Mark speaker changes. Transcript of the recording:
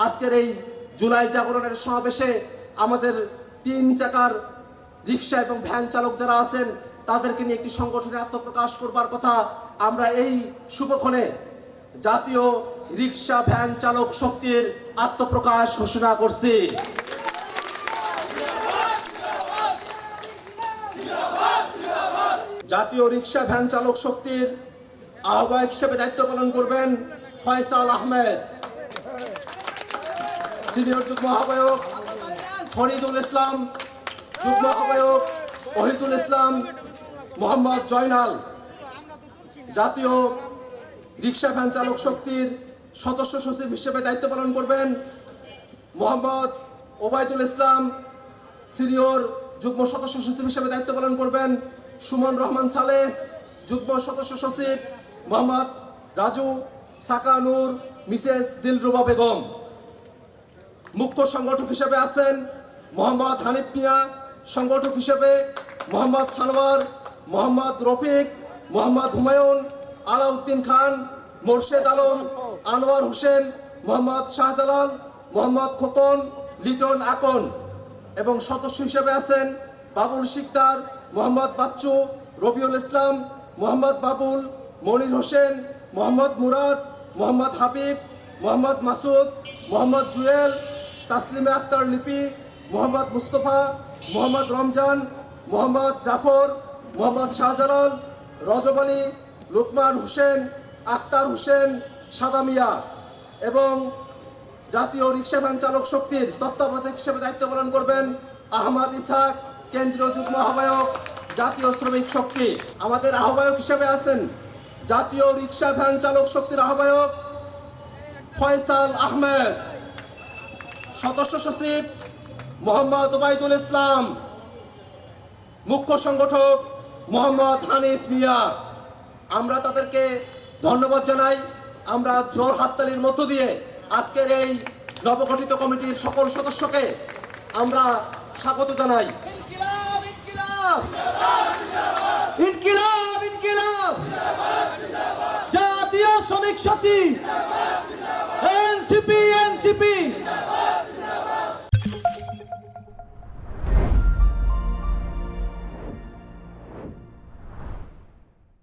Speaker 1: আজকের এই জুলাই জাগরণের সমাবেশে আমাদের 3 চাকার রিক্সা এবং ভ্যান চালক যারা আছেন তাদেরকে নিয়ে একটি সংগঠনে আত্মপ্রকাশ করবার কথা আমরা এই শুভক্ষণে জাতীয় রিক্সা ভ্যান চালক শক্তির আত্মপ্রকাশ ঘোষণা করছি। জাতীয় রিক্সা ভ্যান চালক শক্তির আহ্বায়ক হিসেবে দায়িত্ব পালন করবেন ফয়সাল আহমেদ। সিনিয়র যুগ্ম আহ্বায়ক ফরিদুল ইসলাম, যুগ্ম আহ্বায়ক ওহিদুল ইসলাম, মোহাম্মদ জয়নাল। জাতীয় রিক্সা ভ্যান চালক শক্তির সদস্য সচিব হিসেবে দায়িত্ব পালন করবেন মোহাম্মদ ওবায়দুল ইসলাম। সিনিয়র যুগ্ম সদস্য সচিব হিসেবে দায়িত্ব পালন করবেন সুমন রহমান সালেহ। যুগ্ম সদস্য সচিব মোহাম্মদ রাজু সাকানুর, মিসেস দিলরুবা বেগম। মুখ্য সংগঠক হিসেবে আছেন মোহাম্মদ হানিফ মিয়া, সংগঠক হিসেবে মোহাম্মদ সানোয়ার, মোহাম্মদ রফিক, মোহাম্মদ হুমায়ুন, আলাউদ্দিন খান, মোর্শেদ আলম, আনোয়ার হোসেন, মোহাম্মদ শাহজালাল, মোহাম্মদ খোকন, লিটন আকন। এবং সদস্য হিসেবে আছেন বাবুল শিকদার, মোহাম্মদ বাচ্চু, রবিউল ইসলাম, মোহাম্মদ বাবুল, মনির হোসেন, মোহাম্মদ মুরাদ, মোহাম্মদ হাবিব, মোহাম্মদ মাসুদ, মোহাম্মদ জুয়েল, তাসলিমা আক্তার লিপি, মোহাম্মদ মুস্তফা, মোহাম্মদ রমজান, মোহাম্মদ জাফর, মোহাম্মদ শাহজালাল, রজব আলী, লুকমান হোসেন, আক্তার হোসেন, সাদামিয়া। এবং জাতীয় রিক্সা ভ্যান চালক শক্তির তত্ত্বাবধায়ক হিসেবে দায়িত্ব পালন করবেন আহমদ ইসাক, কেন্দ্রীয় যুগ্ম আহ্বায়ক জাতীয় শ্রমিক শক্তি। আমাদের আহ্বায়ক হিসেবে আছেন জাতীয় রিক্সা ভ্যান চালক শক্তির আহ্বায়ক ফয়সাল আহমেদ। সদস্য সচিব মোহাম্মদ ওবায়দুল ইসলাম, মুখ্য সংগঠক মোহাম্মদ হানিফ মিয়া। আমরা তাদেরকে ধন্যবাদ জানাই। আমরা জোর হাততালির মধ্য দিয়ে আজকের এই নবগঠিত কমিটির সকল সদস্যকে আমরা স্বাগত জানাই।
Speaker 2: ইনকিলাব ইনকিলাব ইনকিলাব ইনকিলাব, জাতীয় শ্রমিক শক্তি